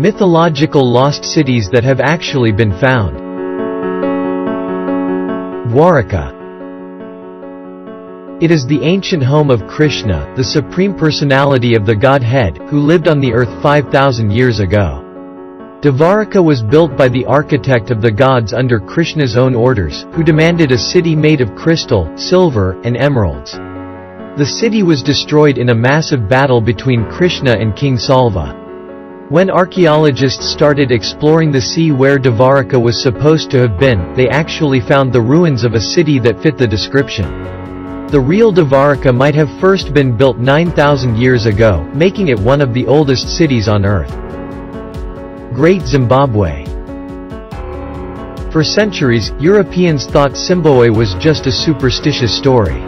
Mythological lost cities that have actually been found. Dwaraka. It is the ancient home of Krishna, the supreme personality of the Godhead, who lived on the earth 5,000 years ago. Dwaraka was built by the architect of the gods under Krishna's own orders, who demanded a city made of crystal, silver, and emeralds. The city was destroyed in a massive battle between Krishna and King Salva. When archaeologists started exploring the sea where Dwaraka was supposed to have been, they actually found the ruins of a city that fit the description. The real Dwaraka might have first been built 9,000 years ago, making it one of the oldest cities on Earth. Great Zimbabwe. For centuries, Europeans thought Zimbabwe was just a superstitious story.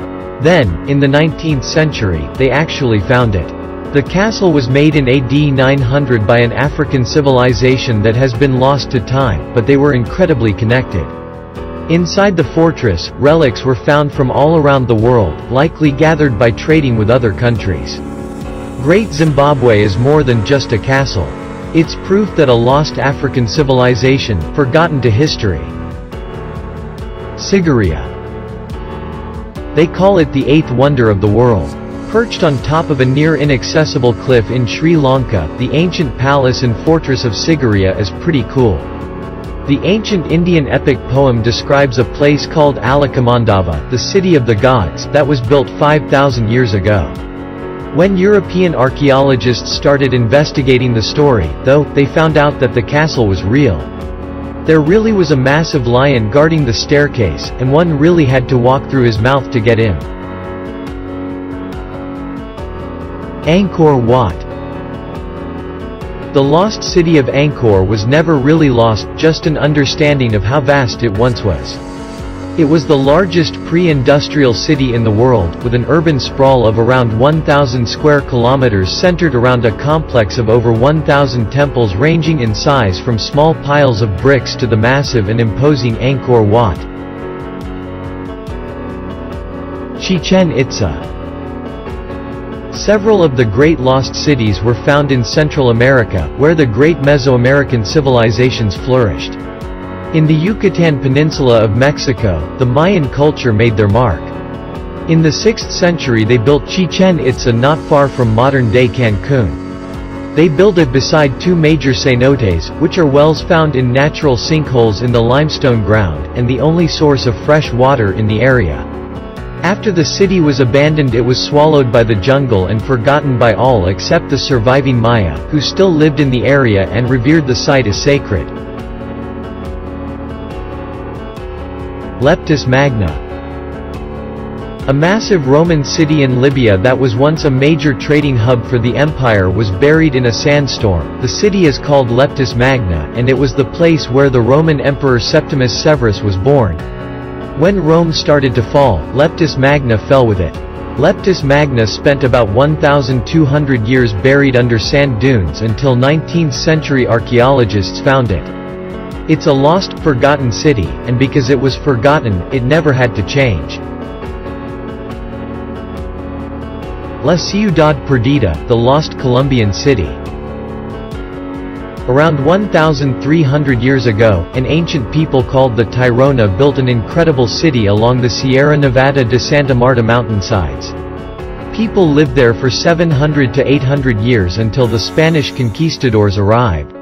Then, in the 19th century, they actually found it. The castle was made in AD 900 by an African civilization that has been lost to time, but they were incredibly connected. Inside the fortress, relics were found from all around the world, likely gathered by trading with other countries. Great Zimbabwe is more than just a castle. It's proof that a lost African civilization, forgotten to history. Sigiriya. They call it the eighth wonder of the world. Perched on top of a near-inaccessible cliff in Sri Lanka, the ancient palace and fortress of Sigiriya is pretty cool. The ancient Indian epic poem describes a place called Alakamandava, the city of the gods, that was built 5,000 years ago. When European archaeologists started investigating the story, though, they found out that the castle was real. There really was a massive lion guarding the staircase, and one really had to walk through his mouth to get in. Angkor Wat. The lost city of Angkor was never really lost, just an understanding of how vast it once was. It was the largest pre-industrial city in the world, with an urban sprawl of around 1,000 square kilometers centered around a complex of over 1,000 temples ranging in size from small piles of bricks to the massive and imposing Angkor Wat. Chichen Itza. Several of the great lost cities were found in Central America, where the great Mesoamerican civilizations flourished. In the Yucatan Peninsula of Mexico, the Mayan culture made their mark. In the 6th century they built Chichen Itza not far from modern-day Cancun. They built it beside two major cenotes, which are wells found in natural sinkholes in the limestone ground, and the only source of fresh water in the area. After the city was abandoned, it was swallowed by the jungle and forgotten by all except the surviving Maya, who still lived in the area and revered the site as sacred. Leptis Magna. A massive Roman city in Libya that was once a major trading hub for the empire was buried in a sandstorm. The city is called Leptis Magna, and it was the place where the Roman Emperor Septimus Severus was born. When Rome started to fall, Leptis Magna fell with it. Leptis Magna spent about 1,200 years buried under sand dunes until 19th century archaeologists found it. It's a lost, forgotten city, and because it was forgotten, it never had to change. La Ciudad Perdida, the lost Colombian city. Around 1,300 years ago, an ancient people called the Tirona built an incredible city along the Sierra Nevada de Santa Marta mountainsides. People lived there for 700 to 800 years until the Spanish conquistadors arrived.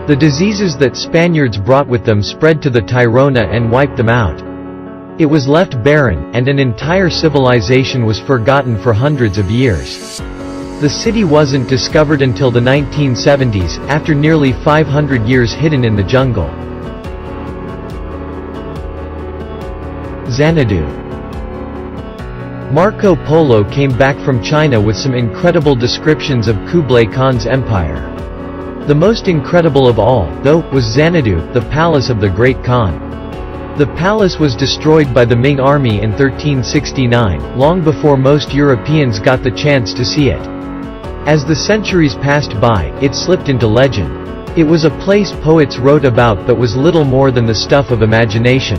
The diseases that Spaniards brought with them spread to the Tirona and wiped them out. It was left barren, and an entire civilization was forgotten for hundreds of years. The city wasn't discovered until the 1970s, after nearly 500 years hidden in the jungle. Xanadu. Marco Polo came back from China with some incredible descriptions of Kublai Khan's empire. The most incredible of all, though, was Xanadu, the palace of the Great Khan. The palace was destroyed by the Ming army in 1369, long before most Europeans got the chance to see it. As the centuries passed by, it slipped into legend. It was a place poets wrote about but was little more than the stuff of imagination.